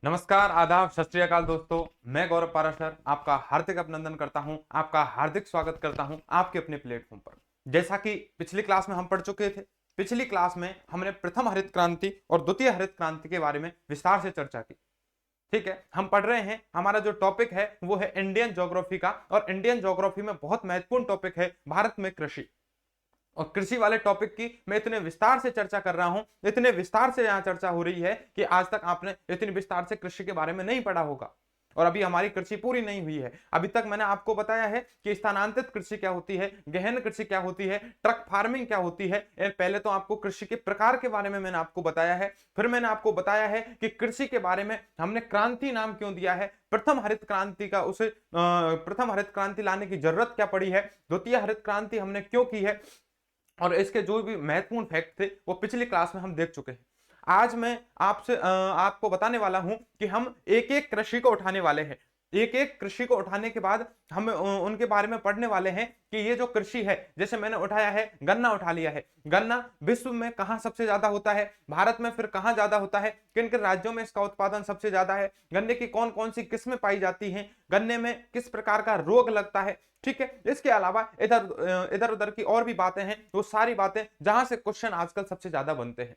नमस्कार, आदाब, सत श्री अकाल दोस्तों। मैं गौरव पाराशर आपका हार्दिक अभिनंदन करता हूं, आपका हार्दिक स्वागत करता हूं आपके अपने प्लेटफॉर्म पर। जैसा कि पिछली क्लास में हम पढ़ चुके थे, पिछली क्लास में हमने प्रथम हरित क्रांति और द्वितीय हरित क्रांति के बारे में विस्तार से चर्चा की। ठीक है, हम पढ़ रहे हैं, हमारा जो टॉपिक है वो है इंडियन ज्योग्राफी का, और इंडियन ज्योग्राफी में बहुत महत्वपूर्ण टॉपिक है भारत में कृषि। और कृषि वाले टॉपिक की मैं इतने विस्तार से चर्चा कर रहा हूं, इतने विस्तार से यहां चर्चा हो रही है कि आज तक आपने इतनी विस्तार से कृषि के बारे में नहीं पढ़ा होगा। और अभी हमारी कृषि पूरी नहीं हुई है। अभी तक मैंने आपको बताया है कि स्थानांतरित कृषि क्या होती है, गहन कृषि क्या होती है, ट्रक फार्मिंग क्या होती है। पहले तो आपको कृषि के प्रकार के बारे में मैंने आपको बताया है, फिर मैंने आपको बताया है कि कृषि के बारे में हमने क्रांति नाम क्यों दिया है, प्रथम हरित क्रांति का उसे प्रथम हरित क्रांति लाने की जरूरत क्या पड़ी है, द्वितीय हरित क्रांति हमने क्यों की है, और इसके जो भी महत्वपूर्ण फैक्ट थे वो पिछली क्लास में हम देख चुके हैं। आज मैं आपसे आपको बताने वाला हूं कि हम एक एक कृषि को उठाने वाले हैं। एक एक कृषि को उठाने के बाद हम उनके बारे में पढ़ने वाले हैं कि ये जो कृषि है, जैसे मैंने उठाया है, गन्ना उठा लिया है। गन्ना विश्व में कहां सबसे ज्यादा होता है, भारत में फिर कहां ज्यादा होता है, किन किन राज्यों में इसका उत्पादन सबसे ज्यादा है, गन्ने की कौन कौन सी किस्में पाई जाती हैं, गन्ने में किस प्रकार का रोग लगता है। ठीक है, इसके अलावा इधर इधर उधर की और भी बातें हैं, वो सारी बातें जहां से क्वेश्चन आजकल सबसे ज्यादा बनते हैं,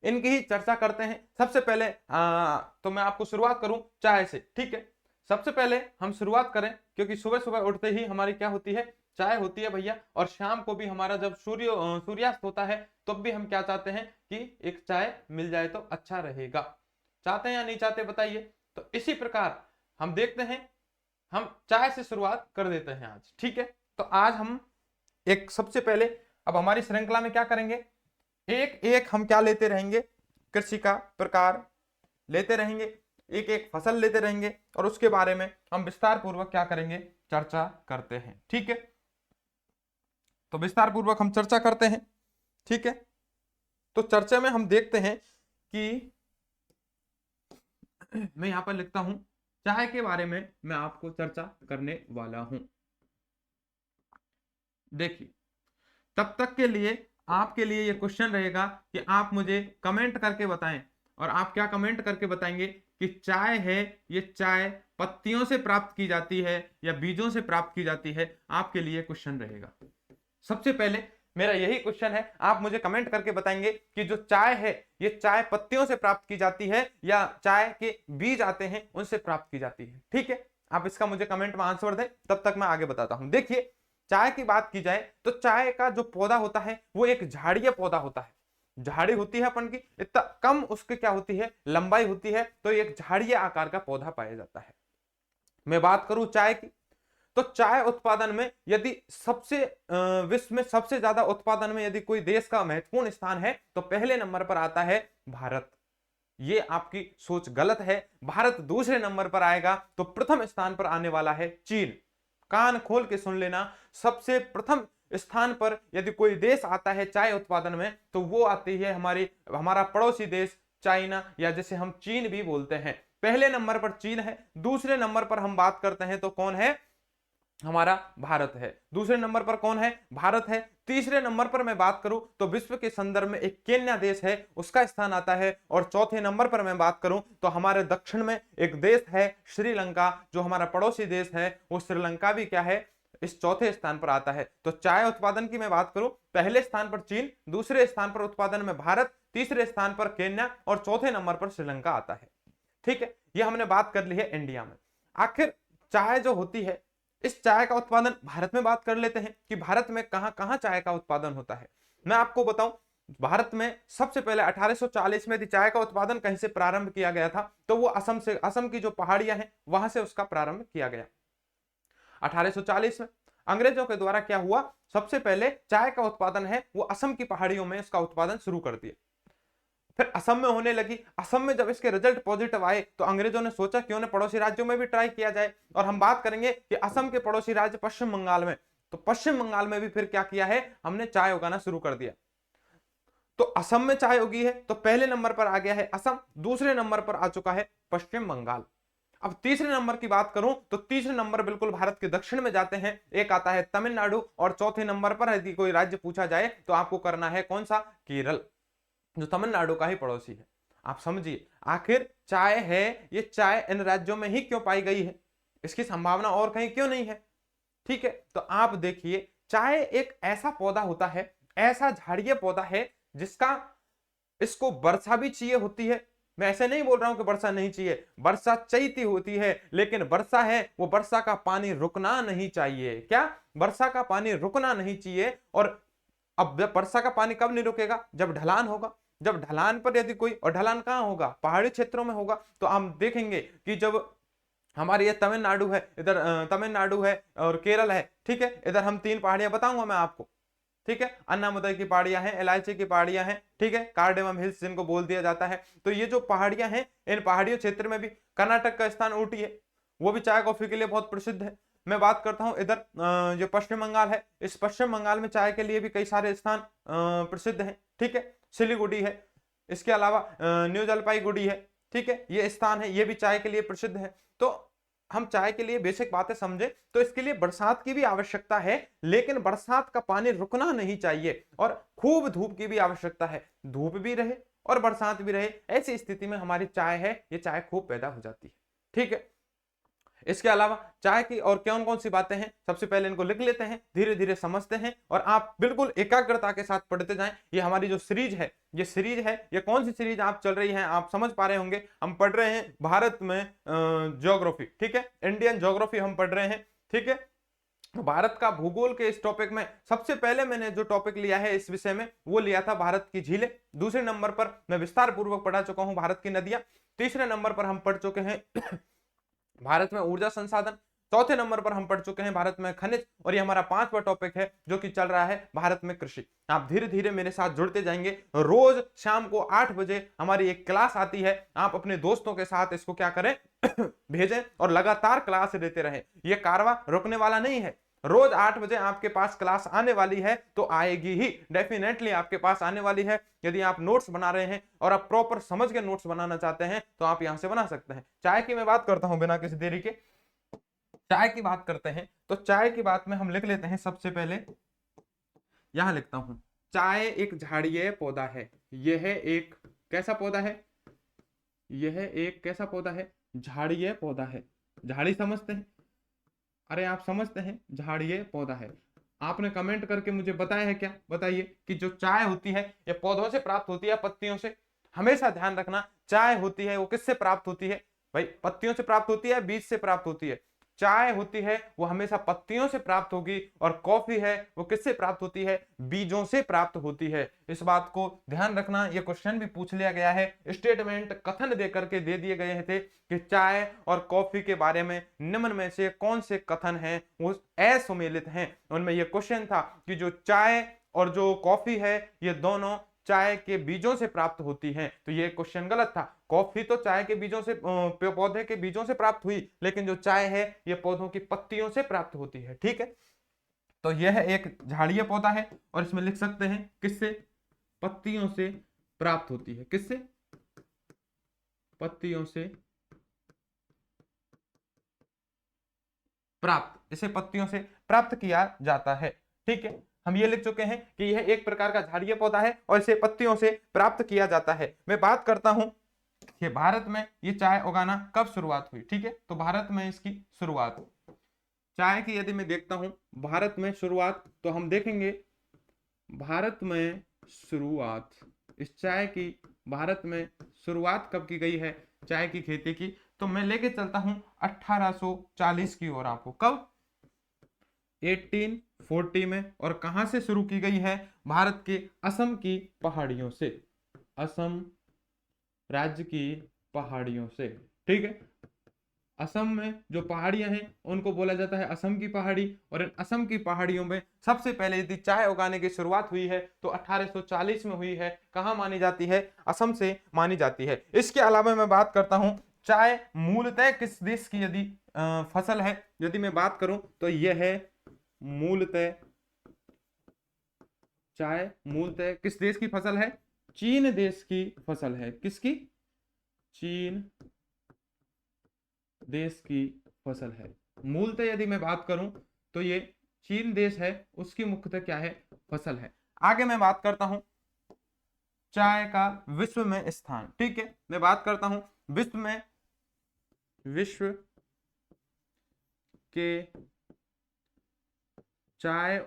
इनकी ही चर्चा करते हैं। सबसे पहले तो मैं आपको शुरुआत करूं चाय से। ठीक है, सबसे पहले हम शुरुआत करें, क्योंकि सुबह सुबह उठते ही हमारी क्या होती है, चाय होती है भैया। और शाम को भी हमारा जब सूर्यास्त होता है तब भी हम क्या चाहते हैं कि एक चाय मिल जाए तो अच्छा रहेगा। चाहते हैं या नहीं चाहते बताइए। तो इसी प्रकार हम देखते हैं, हम चाय से शुरुआत कर देते हैं आज। ठीक है, तो आज हम एक सबसे पहले अब हमारी श्रृंखला में क्या करेंगे, एक एक हम क्या लेते रहेंगे, कृषि का प्रकार लेते रहेंगे, एक एक फसल लेते रहेंगे, और उसके बारे में हम विस्तार पूर्वक क्या करेंगे, चर्चा करते हैं। ठीक है, तो विस्तार पूर्वक हम चर्चा करते हैं। ठीक है, तो चर्चा में हम देखते हैं कि मैं यहां पर लिखता हूं, चाय के बारे में मैं आपको चर्चा करने वाला हूं। देखिए, तब तक के लिए आपके लिए ये क्वेश्चन रहेगा कि आप मुझे कमेंट करके बताएं। और आप क्या कमेंट करके बताएंगे कि चाय है, ये चाय पत्तियों से प्राप्त की जाती है या बीजों से प्राप्त की जाती है, आपके लिए क्वेश्चन रहेगा। सबसे पहले मेरा यही क्वेश्चन है, आप मुझे कमेंट करके बताएंगे कि जो चाय है, ये चाय पत्तियों से प्राप्त की जाती है या चाय के बीज आते हैं उनसे प्राप्त की जाती है। ठीक है, आप इसका मुझे कमेंट में आंसर दें, तब तक मैं आगे बताता हूं। देखिए, चाय की बात की जाए तो चाय का जो पौधा होता है वो एक झाड़िया पौधा होता है। झाड़ी होती है अपन की, इतना कम उसकी क्या होती है, लंबाई होती है, तो एक झाड़िया आकार का पौधा पाया जाता है। मैं बात करूं चाय की, तो चाय उत्पादन में यदि विश्व में सबसे ज्यादा उत्पादन में यदि कोई देश का महत्वपूर्ण स्थान है तो पहले नंबर पर आता है भारत। ये आपकी सोच गलत है, भारत दूसरे नंबर पर आएगा, तो प्रथम स्थान पर आने वाला है चीन। कान खोल के सुन लेना, सबसे प्रथम स्थान पर यदि कोई देश आता है चाय उत्पादन में तो वो आती है हमारा पड़ोसी देश चाइना, या जिसे हम चीन भी बोलते हैं। पहले नंबर पर चीन है, दूसरे नंबर पर हम बात करते हैं तो कौन है, हमारा भारत है। दूसरे नंबर पर कौन है, भारत है। तीसरे नंबर पर मैं बात करूं तो विश्व के संदर्भ में एक केन्या देश है, उसका स्थान आता है। और चौथे नंबर पर मैं बात करूं तो हमारे दक्षिण में एक देश है श्रीलंका, जो हमारा पड़ोसी देश है, वो श्रीलंका भी क्या है, इस चौथे स्थान पर आता है। तो चाय उत्पादन की मैं बात करूं, पहले स्थान पर चीन, दूसरे स्थान पर उत्पादन में भारत, तीसरे स्थान पर केन्या, और चौथे नंबर पर श्रीलंका आता है। ठीक है, ये हमने बात कर ली है इंडिया में। आखिर चाय जो होती है, इस चाय का उत्पादन भारत में बात कर लेते हैं कि भारत में कहां कहां चाय का उत्पादन होता है। मैं आपको बताऊं, भारत में सबसे पहले 1840 में यदि चाय का उत्पादन कहीं से प्रारंभ किया गया था तो वो असम से, असम की जो पहाड़ियां हैं वहां से उसका प्रारंभ किया गया 1840 में। अंग्रेजों के द्वारा क्या हुआ, सबसे पहले चाय का उत्पादन है वो असम की पहाड़ियों में इसका उत्पादन शुरू कर दिया। फिर असम में होने लगी। असम में जब इसके रिजल्ट पॉजिटिव आए तो अंग्रेजों ने सोचा क्यों ना पड़ोसी राज्यों में भी ट्राई किया जाए। और हम बात करेंगे कि असम के पड़ोसी राज्य पश्चिम बंगाल में, तो पश्चिम बंगाल में भी फिर क्या किया है, हमने चाय उगाना शुरू कर दिया। तो असम में चाय उगी है तो पहले नंबर पर आ गया है असम, दूसरे नंबर पर आ चुका है पश्चिम बंगाल। अब तीसरे नंबर की बात करूं तो तीसरे नंबर बिल्कुल भारत के दक्षिण में जाते हैं, एक आता है तमिलनाडु, और चौथे नंबर पर यदि कोई राज्य पूछा जाए तो आपको करना है कौन सा, केरल, जो तमिलनाडु का ही पड़ोसी है। आप समझिए, आखिर चाय है, ये चाय इन राज्यों में ही क्यों पाई गई है, इसकी संभावना और कहीं क्यों नहीं है। ठीक है, तो आप देखिए, चाय एक ऐसा पौधा होता है, ऐसा झाड़िया पौधा है जिसका, इसको वर्षा भी चाहिए होती है। मैं ऐसे नहीं बोल रहा हूं कि वर्षा नहीं चाहिए, वर्षा चाहिए होती है, लेकिन वर्षा है वो वर्षा का पानी रुकना नहीं चाहिए। क्या, वर्षा का पानी रुकना नहीं चाहिए। और अब वर्षा का पानी कब नहीं रुकेगा, जब ढलान होगा। जब ढलान पर यदि कोई, और ढलान कहां होगा, पहाड़ी क्षेत्रों में होगा। तो हम देखेंगे कि जब हमारे ये तमिलनाडु है, इधर तमिलनाडु है और केरल है, ठीक है, इधर हम 3 पहाड़ियां बताऊंगा मैं आपको। ठीक है, अन्नामुदय की पहाड़ियां हैं, इलायची की पहाड़ियां हैं, ठीक है, कार्डेमम हिल्स जिनको बोल दिया जाता है। तो ये जो पहाड़ियां हैं, इन पहाड़ियों क्षेत्र में भी कर्नाटक का स्थान ऊटी है, वो भी चाय कॉफी के लिए बहुत प्रसिद्ध है। मैं बात करता हूं इधर जो पश्चिम बंगाल है, इस पश्चिम बंगाल में चाय के लिए भी कई सारे स्थान प्रसिद्ध हैं। ठीक है, सिलीगुड़ी है, इसके अलावा न्यू जलपाईगुड़ी है। ठीक है, ये स्थान है, ये भी चाय के लिए प्रसिद्ध है। तो हम चाय के लिए बेसिक बातें समझे, तो इसके लिए बरसात की भी आवश्यकता है, लेकिन बरसात का पानी रुकना नहीं चाहिए, और खूब धूप की भी आवश्यकता है, धूप भी रहे और बरसात भी रहे, ऐसी स्थिति में हमारी चाय है, ये चाय खूब पैदा हो जाती है। ठीक है, इसके अलावा चाय की और कौन कौन सी बातें हैं, सबसे पहले इनको लिख लेते हैं, धीरे धीरे समझते हैं, और आप बिल्कुल एकाग्रता के साथ पढ़ते जाएं। ये हमारी जो सीरीज है, ये सीरीज है, ये कौन सी सीरीज आप चल रही है, आप समझ पा रहे होंगे, हम पढ़ रहे हैं भारत में ज्योग्राफी। ठीक है, इंडियन ज्योग्राफी हम पढ़ रहे हैं। ठीक है, तो भारत का भूगोल के इस टॉपिक में सबसे पहले मैंने जो टॉपिक लिया है इस विषय में, वो लिया था भारत की झीलें। दूसरे नंबर पर मैं विस्तार पूर्वक पढ़ा चुका हूं भारत की नदियां। तीसरे नंबर पर हम पढ़ चुके हैं भारत में ऊर्जा संसाधन। चौथे नंबर पर हम पढ़ चुके हैं भारत में खनिज, और ये हमारा 5वां टॉपिक है जो कि चल रहा है भारत में कृषि। आप धीरे धीरे मेरे साथ जुड़ते जाएंगे। रोज शाम को 8 बजे हमारी एक क्लास आती है, आप अपने दोस्तों के साथ इसको क्या करें भेजें, और लगातार क्लास देते रहें। ये कारवा रुकने वाला नहीं है, रोज 8 बजे आपके पास क्लास आने वाली है, तो आएगी ही, डेफिनेटली आपके पास आने वाली है। यदि आप नोट्स बना रहे हैं और आप प्रॉपर समझ के नोट्स बनाना चाहते हैं, तो आप यहां से बना सकते हैं। चाय की मैं बात करता हूं बिना किसी देरी के, चाय की बात करते हैं। तो चाय की बात में हम लिख लेते हैं, सबसे पहले यहां लिखता हूं, चाय एक झाड़िये पौधा है। यह एक कैसा पौधा है, यह एक कैसा पौधा है, झाड़िये पौधा है। झाड़ी समझते हैं, अरे आप समझते हैं, झाड़िये पौधा है। आपने कमेंट करके मुझे बताया है क्या, बताइए, कि जो चाय होती है ये पौधों से प्राप्त होती है, पत्तियों से। हमेशा ध्यान रखना, चाय होती है वो किससे प्राप्त होती है भाई, पत्तियों से प्राप्त होती है, बीज से प्राप्त होती है। चाय होती है वो हमेशा पत्तियों से प्राप्त होगी, और कॉफी है वो किससे प्राप्त होती है, बीजों से प्राप्त होती है। इस बात को ध्यान रखना, ये क्वेश्चन भी पूछ लिया गया है, स्टेटमेंट कथन दे करके दे दिए गए थे कि चाय और कॉफी के बारे में निम्न में से कौन से कथन हैं वो असुमेलित हैं। उनमें यह क्वेश्चन था कि जो चाय और जो कॉफी है ये दोनों चाय के बीजों से प्राप्त होती हैं, तो ये क्वेश्चन गलत था। कॉफी तो चाय के बीजों से, पौधे के बीजों से प्राप्त हुई, लेकिन जो चाय है ये पौधों की पत्तियों से प्राप्त होती है। ठीक है, तो यह एक झाड़िया पौधा है, और इसमें लिख सकते हैं किससे, पत्तियों से प्राप्त होती है। किससे, पत्तियों से प्राप्त, इसे पत्तियों से प्राप्त किया जाता है। ठीक है, हम ये लिख चुके हैं कि यह एक प्रकार का झाड़िया पौधा है और इसे पत्तियों से प्राप्त किया जाता है। मैं बात करता हूं कि भारत में ये चाय उगाना कब शुरुआत हुई। ठीक है, तो भारत में इसकी शुरुआत, चाय की यदि मैं देखता हूं भारत में शुरुआत, तो हम देखेंगे भारत में शुरुआत, इस चाय की भारत में शुरुआत कब की गई है, चाय की खेती की, तो मैं लेके चलता हूं 1840 की ओर आपको। कब, 1840 में। और कहां से शुरू की गई है, भारत के असम की पहाड़ियों से, असम राज्य की पहाड़ियों से। ठीक है, असम में जो पहाड़ियां हैं उनको बोला जाता है असम की पहाड़ी, और इन असम की पहाड़ियों में सबसे पहले यदि चाय उगाने की शुरुआत हुई है तो 1840 में हुई है। कहां मानी जाती है, असम से मानी जाती है। इसके अलावा मैं बात करता हूं, चाय मूलतः किस देश की यदि फसल है, यदि मैं बात करूं तो यह है मूलतः, चाय मूलतः किस देश की फसल है, चीन देश की फसल है। किसकी, चीन देश की फसल है। मूलतः यदि मैं बात करूं तो ये चीन देश है, उसकी मुख्यतः क्या है, फसल है। आगे मैं बात करता हूं, चाय का विश्व में स्थान। ठीक है, मैं बात करता हूं विश्व के चाय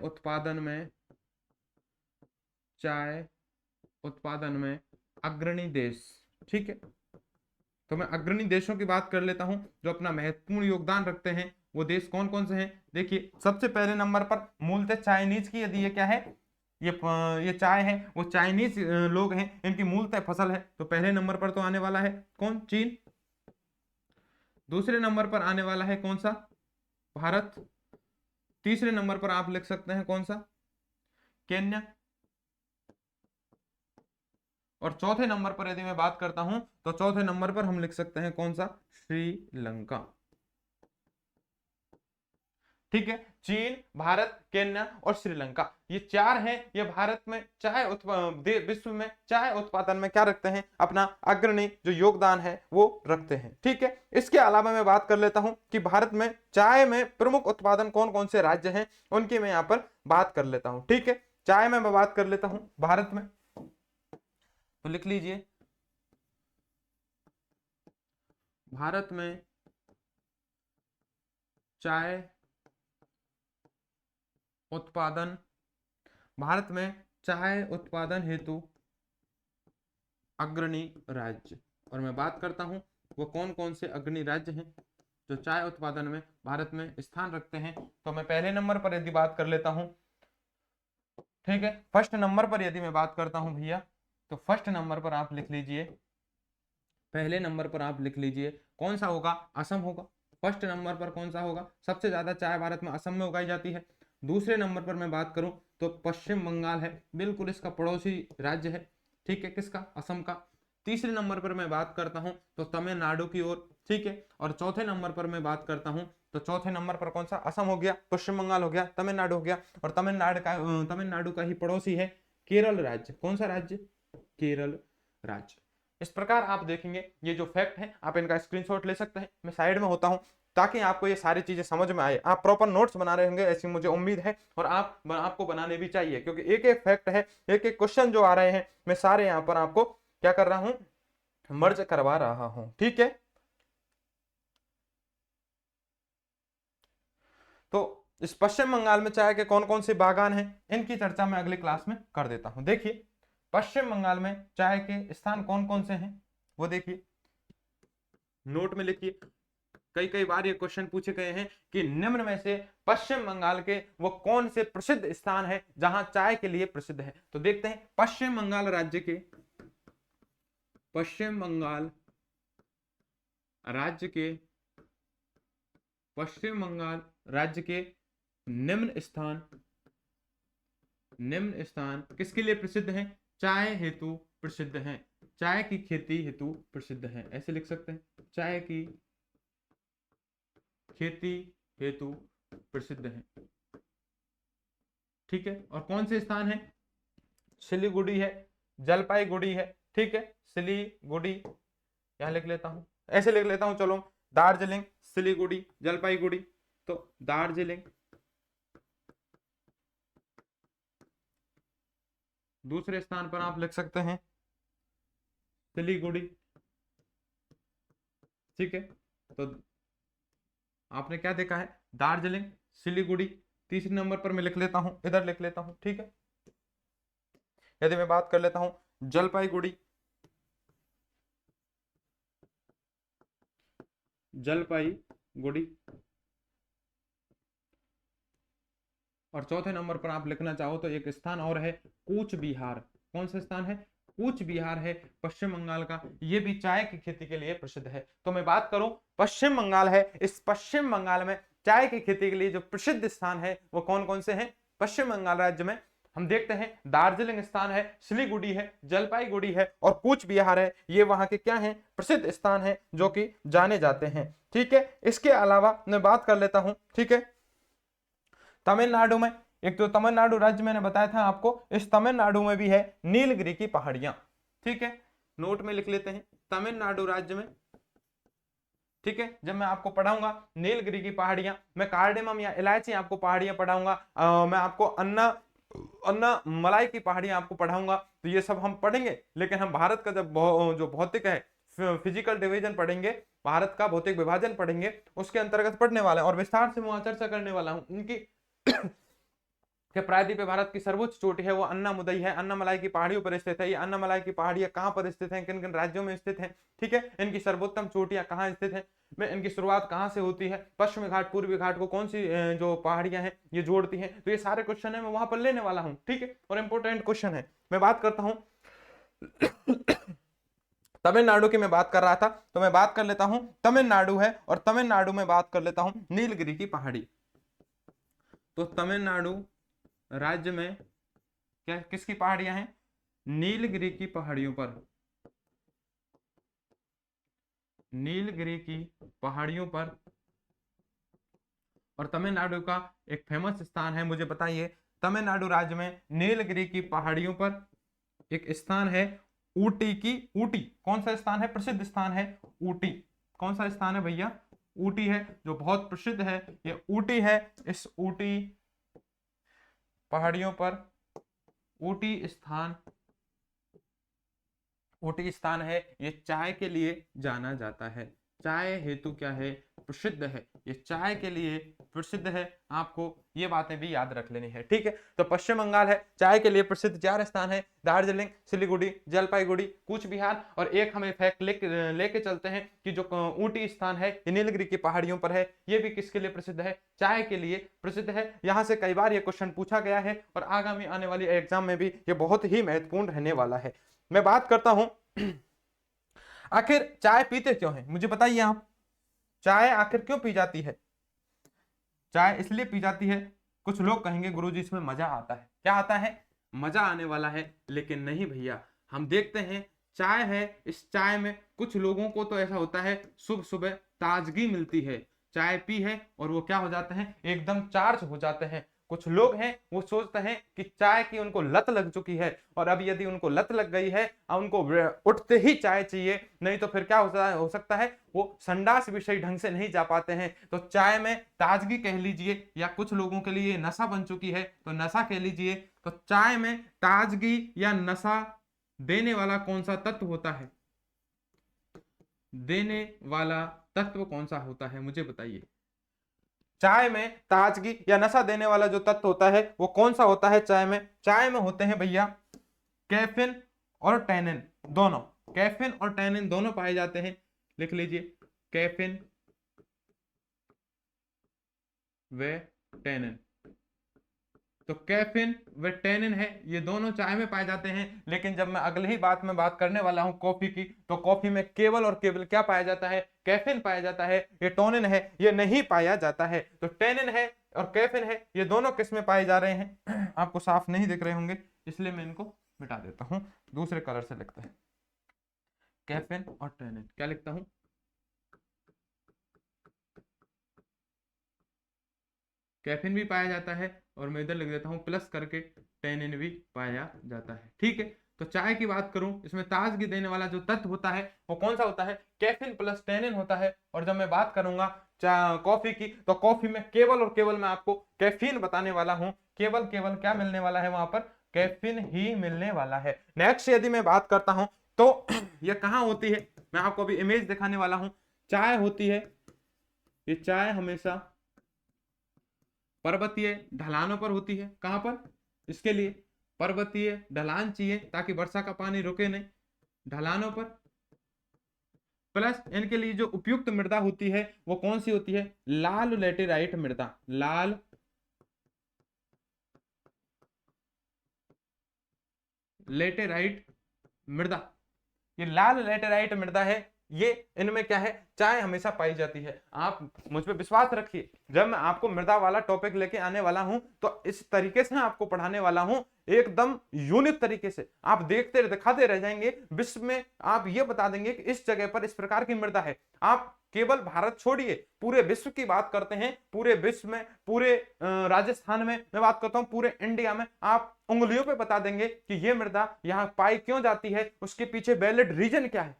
उत्पादन में अग्रणी देश। ठीक है, तो मैं अग्रणी देशों की बात कर लेता हूं जो अपना महत्वपूर्ण योगदान रखते हैं। वो देश कौन कौन से हैं? देखिए, सबसे पहले नंबर पर मूलतः चाइनीज की, यदि ये क्या है, ये चाय है, वो चाइनीज लोग हैं, इनकी मूलतः फसल है। तो पहले नंबर पर तो आने वाला है कौन? चीन। दूसरे नंबर पर आने वाला है कौन सा? भारत। तीसरे नंबर पर आप लिख सकते हैं कौन सा? केन्या। और चौथे नंबर पर यदि मैं बात करता हूं तो चौथे नंबर पर हम लिख सकते हैं कौन सा? श्रीलंका। ठीक है, चीन, भारत, केन्या और श्रीलंका, ये चार हैं। ये भारत में विश्व में चाय उत्पादन में क्या रखते हैं? अपना अग्रणी जो योगदान है वो रखते हैं। ठीक है, इसके अलावा मैं बात कर लेता हूं कि भारत में चाय में प्रमुख उत्पादन कौन कौन से राज्य हैं, उनकी मैं यहां पर बात कर लेता हूं। ठीक है, चाय में मैं बात कर लेता हूं भारत में, तो लिख लीजिए, भारत में चाय उत्पादन, भारत में चाय उत्पादन हेतु अग्रणी राज्य। और मैं बात करता हूं वो कौन कौन से अग्रणी राज्य हैं जो चाय उत्पादन में भारत में स्थान रखते हैं। तो मैं पहले नंबर पर यदि बात कर लेता हूं, ठीक है, फर्स्ट नंबर पर यदि मैं बात करता हूं भैया, तो फर्स्ट नंबर पर आप लिख लीजिए, पहले नंबर पर आप लिख लीजिए कौन सा होगा? असम होगा। फर्स्ट नंबर पर कौन सा होगा? सबसे ज्यादा चाय भारत में असम में उगाई जाती है। दूसरे नंबर पर मैं बात करूं तो पश्चिम बंगाल है, बिल्कुल इसका पड़ोसी राज्य है। ठीक है, किसका? असम का। तीसरे नंबर पर मैं बात करता हूं तो तमिलनाडु की ओर। ठीक है, और चौथे नंबर पर मैं बात करता हूं तो चौथे नंबर पर कौन सा? असम हो गया, पश्चिम बंगाल हो गया, तमिलनाडु हो गया, और तमिलनाडु का ही पड़ोसी है केरल राज्य। कौन सा राज्य? केरल राज्य। इस प्रकार आप देखेंगे ये जो फैक्ट है आप इनका स्क्रीनशॉट ले सकते हैं, मैं साइड में होता हूं ताकि आपको ये सारी चीजें समझ में आए। आप प्रॉपर नोट्स बना रहे होंगे ऐसी मुझे उम्मीद है, और आपको बनाने भी चाहिए, क्योंकि एक एक फैक्ट है, एक एक क्वेश्चन जो आ रहे हैं, मैं सारे यहां पर आपको क्या कर रहा हूं? मर्ज करवा रहा हूं। ठीक है, तो इस पश्चिम बंगाल में चाय के कौन कौन से बागान हैं, इनकी चर्चा मैं अगली क्लास में कर देता हूं। देखिए, पश्चिम बंगाल में चाय के स्थान कौन कौन से हैं वो देखिए, नोट में लिखिए। कई कई बार ये क्वेश्चन पूछे गए हैं कि निम्न में से पश्चिम बंगाल के वो कौन से प्रसिद्ध स्थान है जहां चाय के लिए प्रसिद्ध है। तो देखते हैं, पश्चिम बंगाल राज्य के पश्चिम बंगाल राज्य के निम्न स्थान किसके लिए प्रसिद्ध हैं? चाय हेतु प्रसिद्ध हैं, चाय की खेती हेतु प्रसिद्ध हैं। ऐसे लिख सकते हैं, चाय की खेती हेतु प्रसिद्ध हैं। ठीक है, और कौन से स्थान है? सिलीगुड़ी है, जलपाईगुड़ी है। ठीक है, सिलीगुड़ी यहां लिख लेता हूं, ऐसे लिख लेता हूं, चलो, दार्जिलिंग, सिलीगुड़ी, जलपाईगुड़ी। तो दार्जिलिंग, दूसरे स्थान पर आप लिख सकते हैं सिलीगुड़ी। ठीक है, तो आपने क्या देखा है? दार्जिलिंग, सिलीगुड़ी। तीसरे नंबर पर मैं लिख लेता हूं, इधर लिख लेता हूं। ठीक है, यदि मैं बात कर लेता हूं जलपाईगुड़ी, और चौथे नंबर पर आप लिखना चाहो तो एक स्थान और है, कूच बिहार। कौन सा स्थान है? कूच बिहार है, पश्चिम बंगाल का। ये भी चाय की खेती के लिए प्रसिद्ध है। तो मैं बात करूं, पश्चिम बंगाल है, इस पश्चिम बंगाल में चाय की खेती के लिए जो प्रसिद्ध स्थान है वो कौन कौन से हैं? पश्चिम बंगाल राज्य में हम देखते हैं दार्जिलिंग स्थान है, सिलीगुड़ी है, जलपाईगुड़ी है और कूच बिहार है। ये वहां के क्या हैं? प्रसिद्ध स्थान है जो कि जाने जाते हैं। ठीक है, इसके अलावा मैं बात कर लेता हूं, ठीक है, तमिलनाडु में, एक तो तमिलनाडु राज्य मैंने बताया था आपको, इस तमिलनाडु में भी है नीलगिरी की पहाड़ियां। ठीक है, नोट में लिख लेते हैं, तमिलनाडु राज्य में। ठीक है, जब मैं आपको पढ़ाऊंगा नीलगिरी की पहाड़ियां, मैं कार्डेमम या इलायची आपको पहाड़ियां पढ़ाऊंगा, मैं आपको अन्ना अन्नामलाई की पहाड़ियां आपको पढ़ाऊंगा, तो ये सब हम पढ़ेंगे। लेकिन हम भारत का जब जो भौतिक है, फिजिकल डिवीजन पढ़ेंगे, भारत का भौतिक विभाजन पढ़ेंगे, उसके अंतर्गत पढ़ने वाला है और विस्तार से वहां चर्चा करने वाला हूं उनकी कि प्रायद्वीप भारत की सर्वोच्च चोटी है वो अन्नामुदई है, अन्नामलाई की पहाड़ियों पर स्थित है। ये अन्नामलाई की पहाड़ियां कहां पर स्थित हैं, किन किन राज्यों में स्थित हैं, ठीक है, इनकी सर्वोत्तम चोटियां कहां स्थित हैं, में इनकी शुरुआत कहां से होती है, पश्चिमी घाट पूर्वी घाट को कौन सी जो पहाड़ियां हैं ये जोड़ती हैं, तो ये सारे क्वेश्चन है मैं वहां पर लेने वाला हूं, ठीक है। और इंपॉर्टेंट क्वेश्चन है। मैं बात करता हूं तमिलनाडु की, मैं बात कर रहा था तो मैं बात कर लेता हूं तमिलनाडु है, और तमिलनाडु में बात कर लेता हूं नीलगिरी की पहाड़ी। तो तमिलनाडु राज्य में क्या किसकी पहाड़ियां हैं, नीलगिरी की पहाड़ियों पर, नीलगिरी की पहाड़ियों पर। और तमिलनाडु का एक फेमस स्थान है, मुझे बताइए, तमिलनाडु राज्य में नीलगिरी की पहाड़ियों पर एक स्थान है ऊटी की, ऊटी कौन सा स्थान है, प्रसिद्ध स्थान है ऊटी, कौन सा स्थान है भैया, ऊटी है, जो बहुत प्रसिद्ध है, ये ऊटी है। इस ऊटी पहाड़ियों पर ऊटी स्थान है, ये चाय के लिए जाना जाता है, चाय हेतु क्या है, प्रसिद्ध है, ये चाय के लिए प्रसिद्ध है। आपको ये बातें भी याद रख लेनी है, ठीक है। तो पश्चिम बंगाल है चाय के लिए प्रसिद्ध 4 स्थान है, दार्जिलिंग, सिलीगुड़ी, जलपाईगुड़ी, कूच बिहार। और एक हमें फैक्ट लेके चलते हैं कि जो ऊटी स्थान है ये नीलगिरी की पहाड़ियों पर है, ये भी किसके लिए प्रसिद्ध है, चाय के लिए प्रसिद्ध है। यहां से कई बार ये क्वेश्चन पूछा गया है और आगामी आने वाली एग्जाम में भी ये बहुत ही महत्वपूर्ण रहने वाला है। मैं बात करता हूं आखिर चाय पीते क्यों हैं, मुझे बताइए आप, चाय आखिर क्यों पी जाती है। चाय इसलिए पी जाती है, कुछ लोग कहेंगे गुरुजी इसमें मजा आता है, क्या आता है, मजा आने वाला है, लेकिन नहीं भैया। हम देखते हैं चाय है, इस चाय में कुछ लोगों को तो ऐसा होता है सुबह सुबह ताजगी मिलती है, चाय पी है और वो क्या हो जाते हैं, एकदम चार्ज हो जाते हैं। कुछ लोग हैं वो सोचते हैं कि चाय की उनको लत लग चुकी है, और अब यदि उनको लत लग गई है और उनको उठते ही चाय चाहिए, नहीं तो फिर क्या हो सकता है, वो संडास भी सही ढंग से नहीं जा पाते हैं। तो चाय में ताजगी कह लीजिए, या कुछ लोगों के लिए नशा बन चुकी है तो नशा कह लीजिए। तो चाय में ताजगी या नशा देने वाला कौन सा तत्व होता है, देने वाला तत्व कौन सा होता है, मुझे बताइए। चाय में ताजगी या नशा देने वाला जो तत्व होता है वो कौन सा होता है चाय में होते हैं भैया कैफीन और टैनिन दोनों, कैफीन और टैनिन दोनों पाए जाते हैं, लिख लीजिए, कैफीन व टैनिन। तो कैफीन व टैनिन है, ये दोनों चाय में पाए जाते हैं। लेकिन जब मैं अगली ही बात में बात करने वाला हूं कॉफी की, तो कॉफी में केवल और केवल क्या पाया जाता है, कैफीन पाया जाता है, ये टोनिन है ये नहीं पाया जाता है। तो टैनिन है और कैफीन है, ये दोनों किस में पाए जा रहे हैं आपको साफ नहीं दिख रहे होंगे, इसलिए मैं इनको मिटा देता हूं, दूसरे कलर से लिखते हैं, कैफीन और टैनिन क्या लिखता हूं, कैफीन भी पाया जाता है, और मैं इधर लिख देता हूं प्लस करके टैनिन भी पाया जाता है, ठीक है। तो चाय की बात करूं, इसमें ताजगी देने वाला जो तत्व होता है वो कौन सा होता है, कैफीन प्लस टैनिन होता है। और जब मैं बात करूंगा कॉफी की, तो कॉफी में केवल और केवल मैं आपको कैफीन बताने वाला हूं, केवल केवल क्या मिलने वाला है वहां पर, कैफीन ही मिलने वाला है। नेक्स्ट यदि मैं बात करता हूं तो यह कहां होती है, मैं आपको अभी इमेज दिखाने वाला हूं। चाय होती है, ये चाय हमेशा पर्वतीय ढलानों पर होती है, कहां पर, इसके लिए पर्वतीय ढलान चाहिए ताकि वर्षा का पानी रुके नहीं, ढलानों पर। प्लस इनके लिए जो उपयुक्त मृदा होती है वो कौन सी होती है, लाल लेटेराइट मृदा, लाल लेटेराइट मृदा, ये लाल लेटेराइट मृदा है, ये इनमें क्या है, चाय हमेशा पाई जाती है। आप मुझ पे विश्वास रखिए, जब मैं आपको मृदा वाला टॉपिक लेके आने वाला हूं तो इस तरीके से आपको पढ़ाने वाला हूं, एकदम यूनिक तरीके से, आप देखते दिखाते रह जाएंगे। विश्व में आप ये बता देंगे कि इस जगह पर इस प्रकार की मृदा है। आप केवल भारत छोड़िए, पूरे विश्व की बात करते हैं, पूरे विश्व में, पूरे राजस्थान में मैं बात करता हूं, पूरे इंडिया में आप उंगलियों पे बता देंगे कि ये मृदा यहां पाई क्यों जाती है, उसके पीछे वैलिड रीजन क्या है।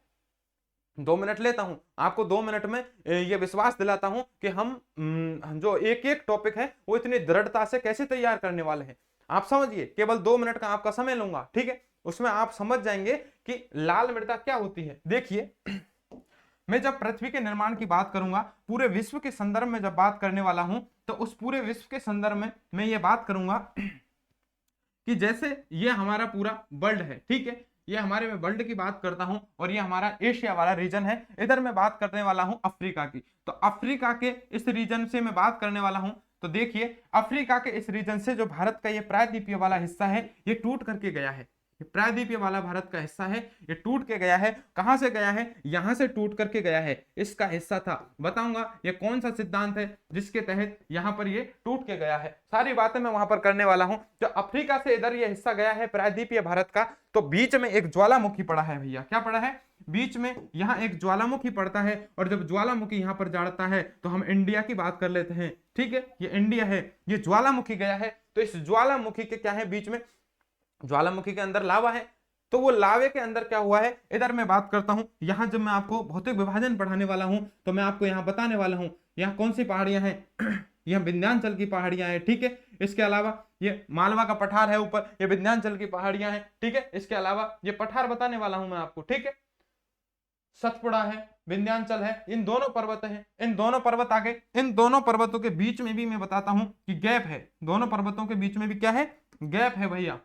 2 मिनट लेता हूं, आपको 2 मिनट में ये विश्वास दिलाता हूं कि हम जो एक एक टॉपिक है वो इतनी दृढ़ता से कैसे तैयार करने वाले हैं। आप समझिए, केवल 2 मिनट का आपका समय लूंगा, ठीक है, उसमें आप समझ जाएंगे कि लाल मृदा क्या होती है। देखिए मैं जब पृथ्वी के निर्माण की बात करूंगा, पूरे विश्व के संदर्भ में जब बात करने वाला हूं, तो उस पूरे विश्व के संदर्भ में मैं ये बात करूंगा कि जैसे ये हमारा पूरा वर्ल्ड है, ठीक है, ये हमारे में वर्ल्ड की बात करता हूं और ये हमारा एशिया वाला रीजन है। इधर मैं बात करने वाला हूं अफ्रीका की। तो अफ्रीका के इस रीजन से मैं बात करने वाला हूं। तो देखिए अफ्रीका के इस रीजन से जो भारत का ये प्रायद्वीपीय वाला हिस्सा है, ये टूट करके गया है। ये प्रायद्वीपीय वाला भारत का हिस्सा है, ये टूट के गया है। कहां से गया है? यहां से टूट करके गया है। इसका हिस्सा था, बताऊंगा ये कौन सा सिद्धांत है जिसके तहत यहां पर ये टूट के गया है। सारी बातें मैं वहां पर करने वाला हूं। जो अफ्रीका से इधर ये हिस्सा गया है प्रायद्वीपीय भारत का, तो बीच में एक ज्वालामुखी पड़ा है भैया। क्या पड़ा है? बीच में यहाँ एक ज्वालामुखी पड़ता है, और जब ज्वालामुखी यहाँ पर जाता है तो हम इंडिया की बात कर लेते हैं, ठीक है, ये इंडिया है, ये ज्वालामुखी गया है। तो इस ज्वालामुखी के क्या है, बीच में ज्वालामुखी के अंदर लावा है। तो वो लावे के अंदर क्या हुआ है, इधर मैं बात करता हूं। यहां जब मैं आपको भौतिक विभाजन पढ़ाने वाला हूं, तो मैं आपको यहां बताने वाला हूं यहाँ कौन सी पहाड़ियां हैं यह विंध्याचल की पहाड़ियां हैं, ठीक है। इसके अलावा ये मालवा का पठार है ऊपर, ये विंध्याचल की पहाड़ियां हैं, ठीक है। इसके अलावा ये पठार बताने वाला हूं मैं आपको, ठीक है। सतपुड़ा है, विंध्याचल है, इन दोनों पर्वत हैं। इन दोनों पर्वत आगे, इन दोनों पर्वतों के बीच में भी मैं बताता हूं कि गैप है। दोनों पर्वतों के बीच में भी क्या है? गैप है भैया।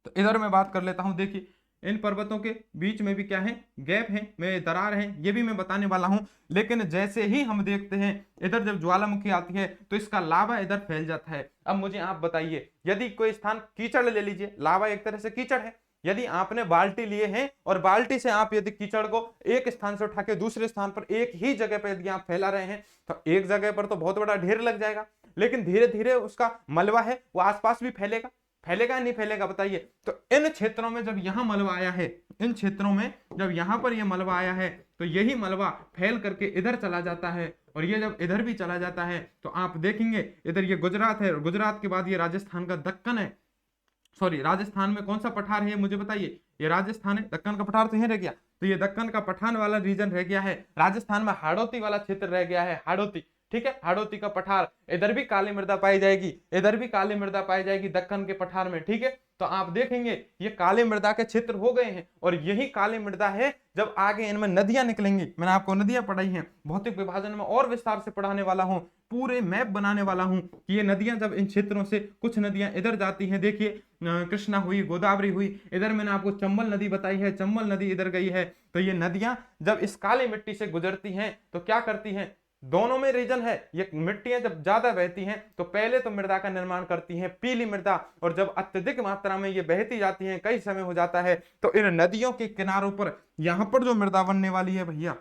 तो इधर मैं बात कर लेता हूं। देखिए इन पर्वतों के बीच में भी क्या है? गैप है, में दरार है, ये भी मैं बताने वाला हूं। लेकिन जैसे ही हम देखते हैं इधर जब ज्वालामुखी आती है तो इसका लावा इधर फैल जाता है। अब मुझे आप बताइए, यदि कोई स्थान कीचड़ ले लीजिए, लावा एक तरह से कीचड़ है। यदि आपने बाल्टी लिए हैं और बाल्टी से आप यदि कीचड़ को एक स्थान से उठा के दूसरे स्थान पर एक ही जगह पर यदि आप फैला रहे हैं, तो एक जगह पर तो बहुत बड़ा ढेर लग जाएगा, लेकिन धीरे धीरे उसका मलबा है वो आसपास भी फैलेगा। फैलेगा नहीं फैलेगा बताइए? तो इन क्षेत्रों में जब यहां मलबा आया है, इन क्षेत्रों में जब यहां पर यह मलबा आया है, तो यही मलबा फैल करके इधर चला जाता है। और ये जब इधर भी चला जाता है तो आप देखेंगे इधर ये गुजरात है, और गुजरात के बाद ये राजस्थान का दक्कन है। सॉरी, राजस्थान में कौन सा पठार है मुझे बताइए? ये राजस्थान है। दक्कन का पठार तो यहीं रह गया, तो ये दक्कन का पठान वाला रीजन रह गया है। राजस्थान में हाड़ौती वाला क्षेत्र रह गया है, हाड़ौती, ठीक है, हाड़ौती का पठार। इधर भी काली मृदा पाई जाएगी, इधर भी काली मृदा पाई जाएगी दक्कन के पठार में, ठीक है। तो आप देखेंगे ये काली मृदा के क्षेत्र हो गए हैं, और यही काली मृदा है जब आगे इनमें नदियां निकलेंगी। मैंने आपको नदियां पढ़ाई हैं, भौतिक विभाजन में और विस्तार से पढ़ाने वाला हूं, पूरे मैप बनाने वाला हूं कि ये नदियां जब इन क्षेत्रों से, कुछ नदियां इधर जाती हैं, देखिए कृष्णा हुई, गोदावरी हुई, इधर मैंने आपको चंबल नदी बताई है, चंबल नदी इधर गई है। तो ये नदियां जब इस काली मिट्टी से गुजरती हैं तो क्या करती हैं? दोनों में रीजन है, ये मिट्टियां जब ज्यादा बहती हैं तो पहले तो मृदा का निर्माण करती हैं पीली मृदा, और जब अत्यधिक मात्रा में ये बहती जाती हैं, कई समय हो जाता है, तो इन नदियों के किनारों पर यहां पर जो मृदा बनने वाली है भैया,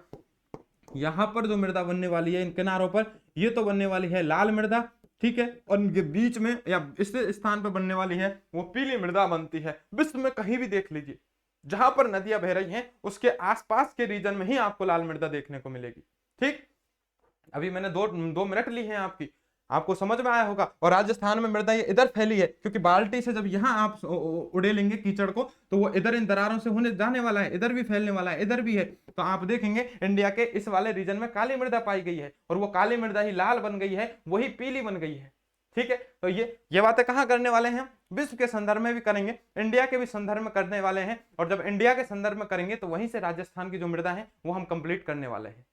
यहां पर जो मृदा बनने वाली है इन किनारों पर, ये तो बनने वाली है लाल मृदा, ठीक है। और इनके बीच में या इस स्थान पर बनने वाली है वो पीली मृदा बनती है। विश्व में कहीं भी देख लीजिए जहां पर नदियां बह रही हैं उसके आसपास के रीजन में ही आपको लाल मृदा देखने को मिलेगी, ठीक। अभी मैंने दो मिनट ली हैं आपकी, आपको समझ में आया होगा। और राजस्थान में मृदा ये इधर फैली है, क्योंकि बाल्टी से जब यहां आप उड़ेलेंगे कीचड़ को तो वो इधर इन दरारों से होने जाने वाला है, इधर भी फैलने वाला है, इधर भी है। तो आप देखेंगे इंडिया के इस वाले रीजन में काली मृदा पाई गई है, और वो काली मृदा ही लाल बन गई है, वही पीली बन गई है, ठीक है। तो ये बातें कहां करने वाले हैं? विश्व के संदर्भ में भी करेंगे, इंडिया के भी संदर्भ में करने वाले हैं। और जब इंडिया के संदर्भ में करेंगे तो वहीं से राजस्थान की जो मृदा है वो हम कंप्लीट करने वाले हैं।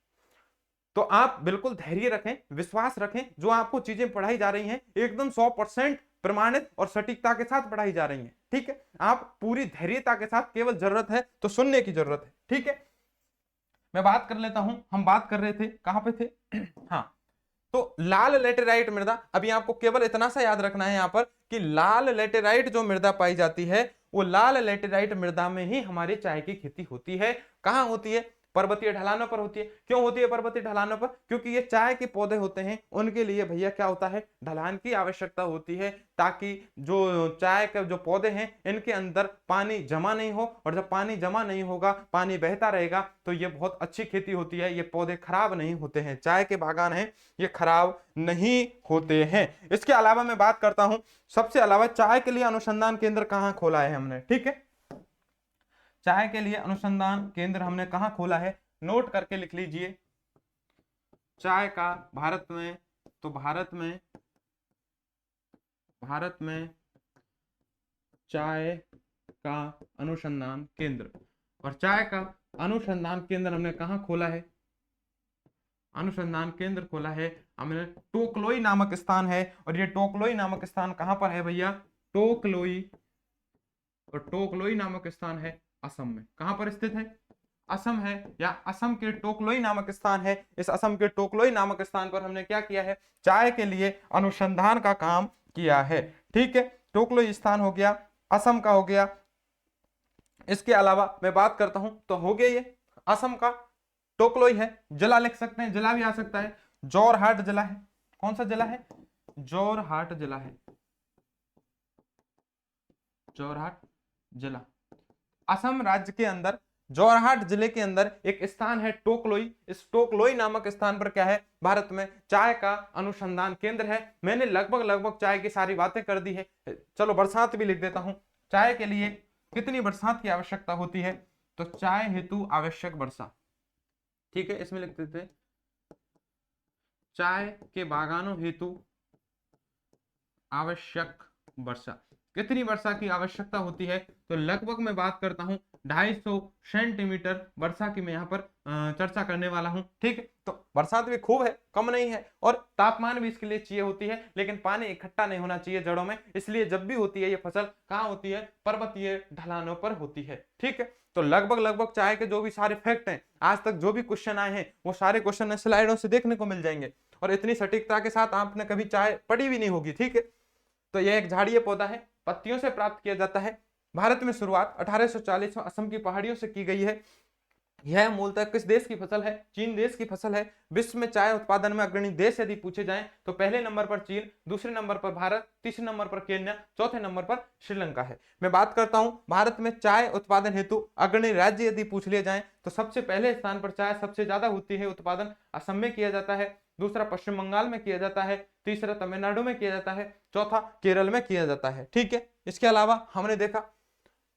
तो आप बिल्कुल धैर्य रखें, विश्वास रखें, जो आपको चीजें पढ़ाई जा रही हैं एकदम 100% प्रमाणित और सटीकता के साथ पढ़ाई जा रही हैं, ठीक है। आप पूरी धैर्यता के साथ, केवल जरूरत है तो सुनने की जरूरत है, ठीक है। मैं बात कर लेता हूं, हम बात कर रहे थे कहां पे थे हाँ, तो लाल लेटेराइट मृदा, अभी आपको केवल इतना सा याद रखना है यहां पर कि लाल लेटेराइट जो मृदा पाई जाती है वो लाल लेटेराइट मृदा में ही हमारी चाय की खेती होती है। कहां होती है? पर्वतीय ढलानों पर होती है। क्यों होती है पर्वतीय ढलानों पर? क्योंकि ये चाय के पौधे होते हैं, उनके लिए भैया क्या होता है? ढलान की आवश्यकता होती है, ताकि जो चाय के जो पौधे हैं इनके अंदर पानी जमा नहीं हो, और जब पानी जमा नहीं होगा, पानी बहता रहेगा, तो ये बहुत अच्छी खेती होती है, ये पौधे खराब नहीं होते हैं, चाय के बागान हैं ये खराब नहीं होते हैं। इसके अलावा मैं बात करता हूं, सबसे अलावा चाय के लिए अनुसंधान केंद्र कहां खोला है हमने, ठीक है। चाय के लिए अनुसंधान केंद्र हमने कहां खोला है? नोट करके लिख लीजिए। चाय का भारत में, तो भारत में चाय का अनुसंधान केंद्र। और चाय का अनुसंधान केंद्र हमने कहाँ खोला है? अनुसंधान केंद्र खोला है हमने टोकलोई नामक स्थान है। और ये टोकलोई नामक स्थान कहाँ पर है भैया? टोकलोई। और टोकलोई नामक स्थान है असम में। कहाँ पर स्थित है? असम है, या असम के टोकलोई नामक स्थान है। इस असम के टोकलोई नामक स्थान पर हमने क्या किया है? चाय के लिए अनुसंधान का काम किया है। ठीक है, टोकलोई स्थान हो गया, असम का हो गया। इसके अलावा मैं बात करता हूं तो हो गया ये असम का टोकलोई है। जिला लिख सकते हैं, जिला भी आ सकता है, जोरहाट जिला है। कौन सा जिला है? जोरहाट जिला है, जोरहाट जिला। असम राज्य के अंदर जोरहाट जिले के अंदर एक स्थान है टोकलोई। इस टोकलोई नामक स्थान पर क्या है? भारत में चाय का अनुसंधान केंद्र है। मैंने लगभग चाय की सारी बातें कर दी है। चलो बरसात भी लिख देता हूं। चाय के लिए कितनी बरसात की आवश्यकता होती है? तो चाय हेतु आवश्यक वर्षा। ठीक है, इसमें लिख देते चाय के बागानों हेतु आवश्यक वर्षा। कितनी वर्षा की आवश्यकता होती है? तो लगभग मैं बात करता हूं 250 सेंटीमीटर वर्षा की मैं यहाँ पर चर्चा करने वाला हूं। ठीक है, तो बरसात भी खूब है, कम नहीं है, और तापमान भी इसके लिए चाहिए होती है, लेकिन पानी इकट्ठा नहीं होना चाहिए जड़ों में। इसलिए जब भी होती है ये फसल कहाँ होती है? पर्वतीय ढलानों पर होती है। ठीक है, तो लगभग चाय के जो भी सारे फैक्ट हैं, आज तक जो भी क्वेश्चन आए हैं, वो सारे क्वेश्चन स्लाइडों से देखने को मिल जाएंगे। और इतनी सटीकता के साथ आपने कभी चाय पढ़ी भी नहीं होगी। ठीक है, तो यह एक झाड़ीय पौधा है, पत्तियों से प्राप्त किया जाता है। भारत में शुरुआत 1840 में असम की पहाड़ियों से की गई है। यह मूलतः किस देश की फसल है? चीन देश की फसल है। विश्व में चाय उत्पादन में अग्रणी देश यदि पूछे जाएं तो पहले नंबर पर चीन, दूसरे नंबर पर भारत, तीसरे नंबर पर केन्या, चौथे नंबर पर श्रीलंका है। मैं बात करता हूं भारत में चाय उत्पादन हेतु अग्रणी राज्य यदि पूछ लिए जाए तो सबसे पहले स्थान पर चाय सबसे ज्यादा होती है उत्पादन असम में किया जाता है, दूसरा पश्चिम बंगाल में किया जाता है, तीसरा तमिलनाडु में किया जाता है, चौथा केरल में किया जाता है। ठीक है, इसके अलावा हमने देखा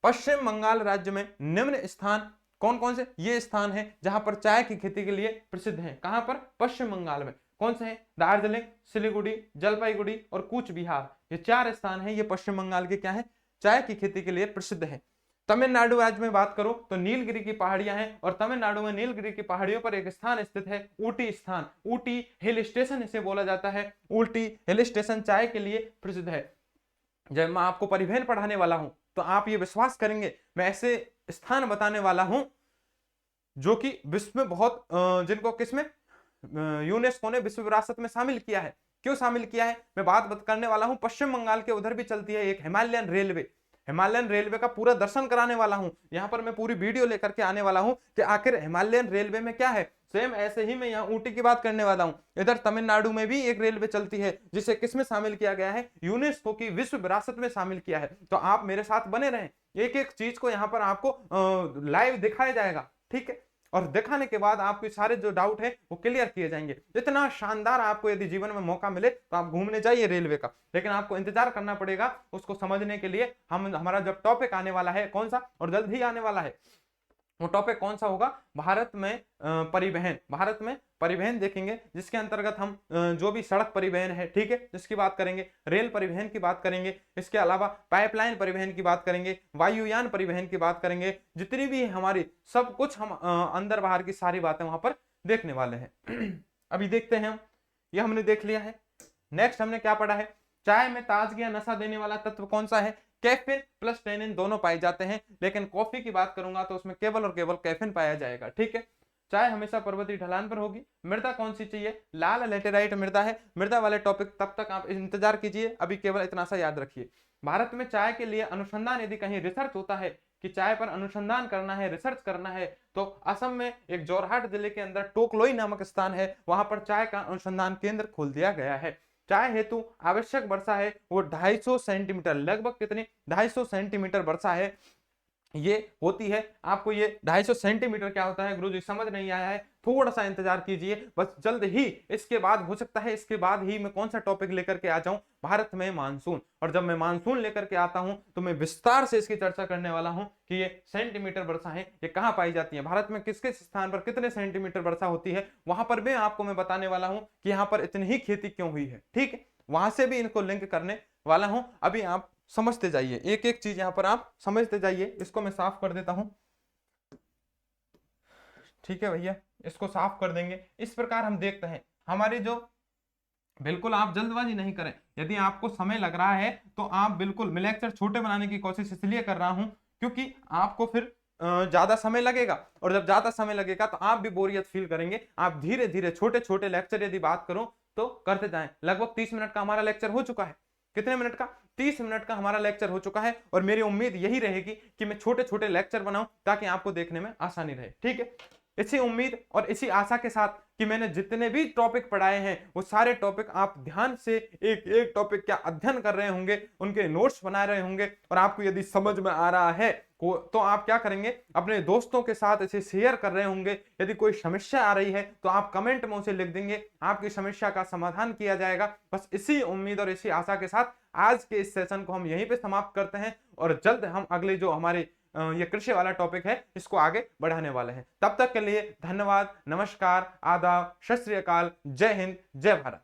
पश्चिम बंगाल राज्य में निम्न स्थान कौन कौन से? ये स्थान है जहां पर चाय की खेती के लिए प्रसिद्ध है। कहां पर? पश्चिम बंगाल में। कौन से हैं? दार्जिलिंग, सिलीगुड़ी, जलपाईगुड़ी और कूच बिहार। ये 4 स्थान है, ये पश्चिम बंगाल के क्या है? चाय की खेती के लिए प्रसिद्ध है। तमिलनाडु राज्य में बात करो तो नीलगिरी की पहाड़ियां हैं, और तमिलनाडु में नीलगिरी की पहाड़ियों पर एक स्थान स्थित है, ऊटी स्थान। ऊटी हिल स्टेशन इसे बोला जाता है। ऊटी हिल स्टेशन चाय के लिए प्रसिद्ध है। जब मैं आपको परिवहन पढ़ाने वाला हूं तो आप ये विश्वास करेंगे, मैं ऐसे स्थान बताने वाला हूं जो कि विश्व में बहुत जिनको किसमें यूनेस्को ने विश्व विरासत में शामिल किया है। क्यों शामिल किया है? मैं बात करने वाला हूं पश्चिम बंगाल के उधर भी चलती है एक हिमालयन रेलवे। हिमालयन रेलवे का पूरा दर्शन कराने वाला हूं। यहां पर मैं पूरी वीडियो लेकर के आने वाला हूं कि आखिर हिमालयन रेलवे में क्या है। सेम ऐसे ही मैं यहाँ ऊटी की बात करने वाला हूं। इधर तमिलनाडु में भी एक रेलवे चलती है जिसे किसमें शामिल किया गया है? यूनेस्को की विश्व विरासत में शामिल किया है। तो आप मेरे साथ बने रहें, एक एक चीज को यहाँ पर आपको लाइव दिखाया जाएगा। ठीक है, और दिखाने के बाद आपके सारे जो डाउट है वो क्लियर किए जाएंगे। इतना शानदार आपको यदि जीवन में मौका मिले तो आप घूमने जाइए रेलवे का, लेकिन आपको इंतजार करना पड़ेगा उसको समझने के लिए। हमारा जब टॉपिक आने वाला है कौन सा, और जल्द ही आने वाला है, वो टॉपिक कौन सा होगा? भारत में परिवहन। भारत में परिवहन देखेंगे, जिसके अंतर्गत हम जो भी सड़क परिवहन है, ठीक है, जिसकी बात करेंगे, रेल परिवहन की बात करेंगे, इसके अलावा पाइपलाइन परिवहन की बात करेंगे, वायुयान परिवहन की बात करेंगे। जितनी भी हमारी सब कुछ हम अंदर बाहर की सारी बातें वहां पर देखने वाले हैं। अभी देखते हैं हम, ये हमने देख लिया है। नेक्स्ट हमने क्या पढ़ा है? चाय में ताजगी या नशा देने वाला तत्व कौन सा है? कैफीन प्लस टेनिन दोनों पाए जाते हैं, लेकिन कॉफी की बात करूंगा तो उसमें केवल और केवल कैफीन पाया जाएगा। ठीक है, चाय हमेशा पर्वतीय ढलान पर होगी। मृदा कौन सी चाहिए? लाल लेटेराइट मृदा है। मृदा वाले टॉपिक तब तक आप इंतजार कीजिए, अभी केवल इतना सा याद रखिए। भारत में चाय के लिए अनुसंधान यदि कहीं रिसर्च होता है कि चाय पर अनुसंधान करना है, रिसर्च करना है, तो असम में एक जोरहाट जिले के अंदर टोकलोई नामक स्थान है, वहां पर चाय का अनुसंधान केंद्र खोल दिया गया है। चाय हेतु आवश्यक वर्षा है वो 250 सेंटीमीटर, लगभग कितनी? 250 सेंटीमीटर वर्षा है ये होती है। आपको ये 250 सेंटीमीटर क्या होता है गुरुजी समझ नहीं आया है, थोड़ा सा इंतजार कीजिए, बस जल्द ही इसके बाद हो सकता है इसके बाद ही मैं कौन सा टॉपिक लेकर के आ जाऊं, भारत में मानसून। और जब मैं मानसून लेकर के आता हूं तो मैं विस्तार से इसकी चर्चा करने वाला हूं कि ये सेंटीमीटर वर्षा है ये कहां पाई जाती है, भारत में किस किस स्थान पर कितने सेंटीमीटर वर्षा होती है, वहां पर भी आपको मैं बताने वाला हूं कि यहाँ पर इतनी ही खेती क्यों हुई है। ठीक है, वहां से भी इनको लिंक करने वाला हूं। अभी आप समझते जाइए, एक एक चीज यहाँ पर आप समझते जाइए। इसको मैं साफ कर देता हूं, ठीक है भैया, इसको साफ कर देंगे। इस प्रकार हम देखते हैं हमारे जो, बिल्कुल आप जल्दबाजी नहीं करें। यदि आपको समय लग रहा है तो आप बिल्कुल, मैं लेक्चर छोटे बनाने की कोशिश इसलिए कर रहा हूं क्योंकि आपको फिर ज्यादा समय लगेगा, और जब ज्यादा समय लगेगा तो आप भी बोरियत फील करेंगे। आप धीरे धीरे छोटे छोटे लेक्चर यदि बात करो तो करते जाएं। लगभग 30 मिनट का हमारा लेक्चर हो चुका है। कितने मिनट का? 30 मिनट का हमारा लेक्चर हो चुका है, और मेरी उम्मीद यही रहेगी कि मैं छोटे छोटे लेक्चर बनाऊं ताकि आपको देखने में आसानी रहे, ठीक है। इसी उम्मीद और इसी आशा के साथ कि मैंने जितने भी टॉपिक पढ़ाए हैं वो सारे टॉपिक आप ध्यान से एक एक टॉपिक का अध्ययन कर रहे होंगे, उनके नोट्स बना रहे होंगे, और आपको यदि समझ में आ रहा है तो आप क्या करेंगे, अपने दोस्तों के साथ इसे शेयर कर रहे होंगे। यदि कोई समस्या आ रही है तो आप कमेंट में उसे लिख देंगे, आपकी समस्या का समाधान किया जाएगा। बस इसी उम्मीद और इसी आशा के साथ आज के इस सेशन को हम यहीं पे समाप्त करते हैं, और जल्द हम अगले जो हमारे ये कृषि वाला टॉपिक है इसको आगे बढ़ाने वाले हैं। तब तक के लिए धन्यवाद, नमस्कार, आदाब, सत श्री अकाल, जय हिंद, जय भारत।